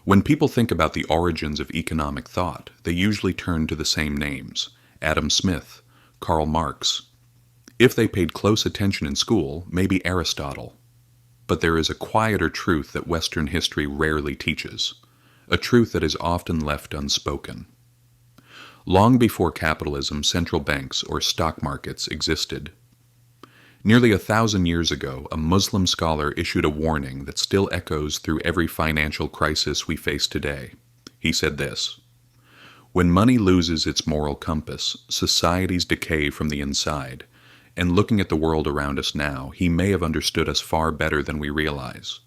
When people think about the origins of economic thought, they usually turn to the same names: Adam Smith, Karl Marx. If they paid close attention in school, maybe Aristotle. But there is a quieter truth that Western history rarely teaches, a truth that is often left unspoken. Long before capitalism, central banks or stock markets existed. Nearly 1,000 years ago, a Muslim scholar issued a warning that still echoes through every financial crisis we face today. He said this: "When money loses its moral compass, societies decay from the inside, and looking at the world around us now, he may have understood us far better than we realize."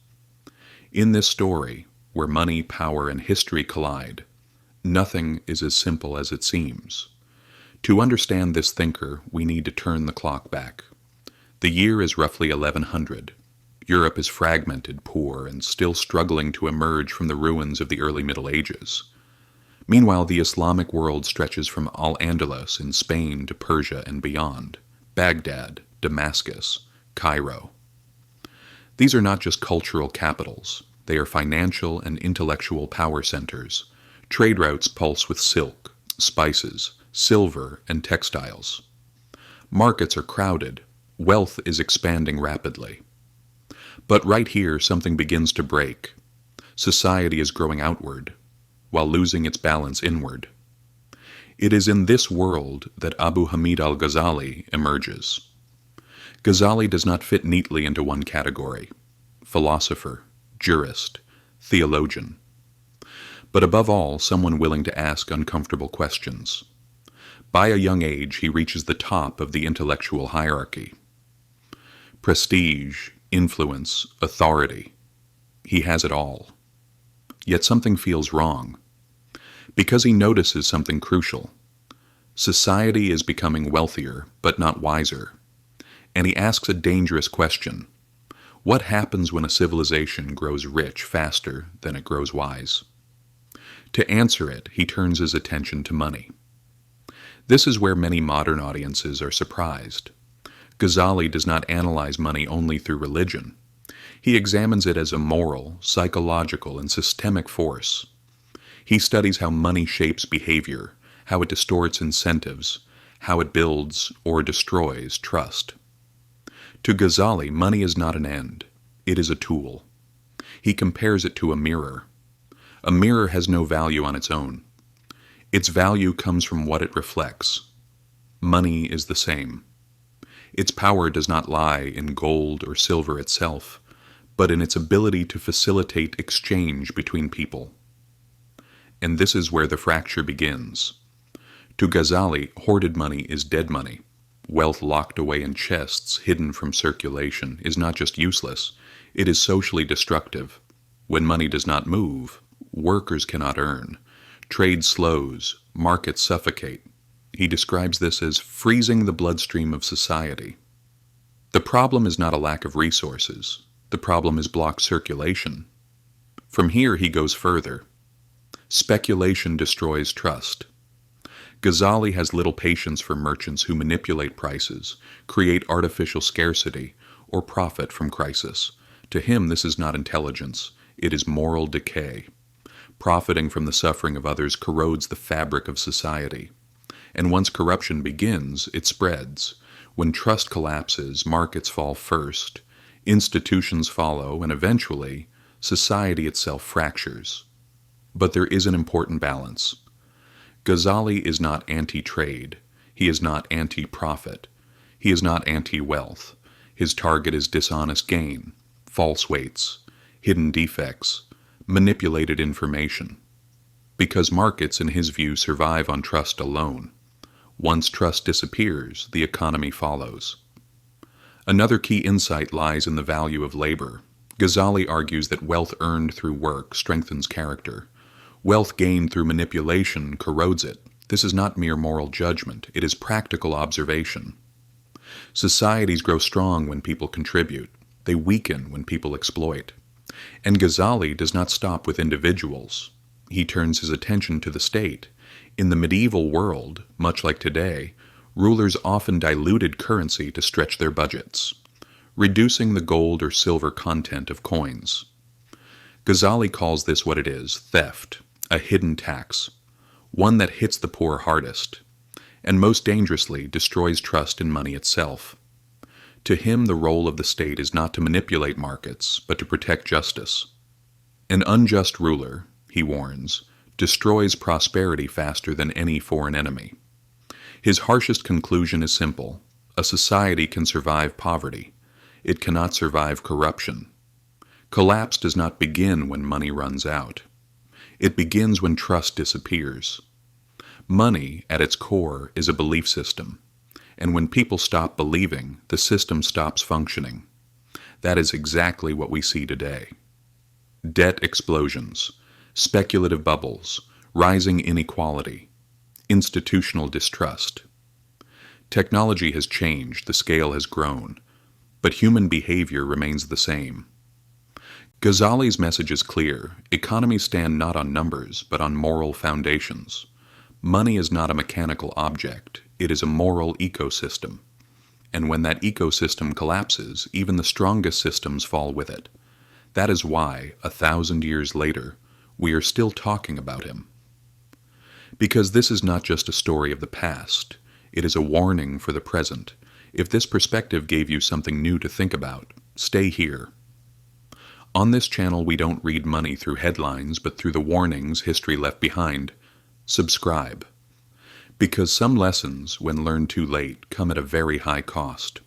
In this story, where money, power, and history collide, nothing is as simple as it seems. To understand this thinker, we need to turn the clock back. The year is roughly 1100. Europe is fragmented, poor, and still struggling to emerge from the ruins of the early Middle Ages. Meanwhile, the Islamic world stretches from Al-Andalus in Spain to Persia and beyond, Baghdad, Damascus, Cairo. These are not just cultural capitals. They are financial and intellectual power centers. Trade routes pulse with silk, spices, silver, and textiles. Markets are crowded. Wealth is expanding rapidly. But right here, something begins to break. Society is growing outward, while losing its balance inward. It is in this world that Abu Hamid Al-Ghazali emerges. Ghazali does not fit neatly into one category: philosopher, jurist, theologian. But above all, someone willing to ask uncomfortable questions. By a young age, he reaches the top of the intellectual hierarchy. Prestige, influence, authority. He has it all. Yet something feels wrong. Because he notices something crucial. Society is becoming wealthier, but not wiser. And he asks a dangerous question. What happens when a civilization grows rich faster than it grows wise? To answer it, he turns his attention to money. This is where many modern audiences are surprised. Ghazali does not analyze money only through religion. He examines it as a moral, psychological, and systemic force. He studies how money shapes behavior, how it distorts incentives, how it builds or destroys trust. To Ghazali, money is not an end. It is a tool. He compares it to a mirror. A mirror has no value on its own. Its value comes from what it reflects. Money is the same. Its power does not lie in gold or silver itself, but in its ability to facilitate exchange between people. And this is where the fracture begins. To Ghazali, hoarded money is dead money. Wealth locked away in chests, hidden from circulation, is not just useless, it is socially destructive. When money does not move, workers cannot earn. Trade slows, markets suffocate. He describes this as freezing the bloodstream of society. The problem is not a lack of resources. The problem is blocked circulation. From here he goes further. Speculation destroys trust. Ghazali has little patience for merchants who manipulate prices, create artificial scarcity, or profit from crisis. To him, this is not intelligence. It is moral decay. Profiting from the suffering of others corrodes the fabric of society. And once corruption begins, it spreads. When trust collapses, markets fall first, institutions follow, and eventually, society itself fractures. But there is an important balance. Ghazali is not anti-trade. He is not anti-profit. He is not anti-wealth. His target is dishonest gain, false weights, hidden defects, manipulated information. Because markets, in his view, survive on trust alone. Once trust disappears, the economy follows. Another key insight lies in the value of labor. Ghazali argues that wealth earned through work strengthens character. Wealth gained through manipulation corrodes it. This is not mere moral judgment, it is practical observation. Societies grow strong when people contribute. They weaken when people exploit. And Ghazali does not stop with individuals. He turns his attention to the state. In the medieval world, much like today, rulers often diluted currency to stretch their budgets, reducing the gold or silver content of coins. Ghazali calls this what it is: theft, a hidden tax, one that hits the poor hardest, and most dangerously destroys trust in money itself. To him, the role of the state is not to manipulate markets, but to protect justice. An unjust ruler, he warns, destroys prosperity faster than any foreign enemy. His harshest conclusion is simple: a society can survive poverty. It cannot survive corruption. Collapse does not begin when money runs out. It begins when trust disappears. Money, at its core, is a belief system, and when people stop believing, the system stops functioning. That is exactly what we see today. Debt explosions, speculative bubbles, rising inequality, institutional distrust. Technology has changed, the scale has grown, but human behavior remains the same. Ghazali's message is clear: economies stand not on numbers, but on moral foundations. Money is not a mechanical object, it is a moral ecosystem. And when that ecosystem collapses, even the strongest systems fall with it. That is why, 1,000 years later, we are still talking about him. Because this is not just a story of the past, it is a warning for the present. If this perspective gave you something new to think about, stay here. On this channel, we don't read money through headlines, but through the warnings history left behind. Subscribe. Because some lessons, when learned too late, come at a very high cost.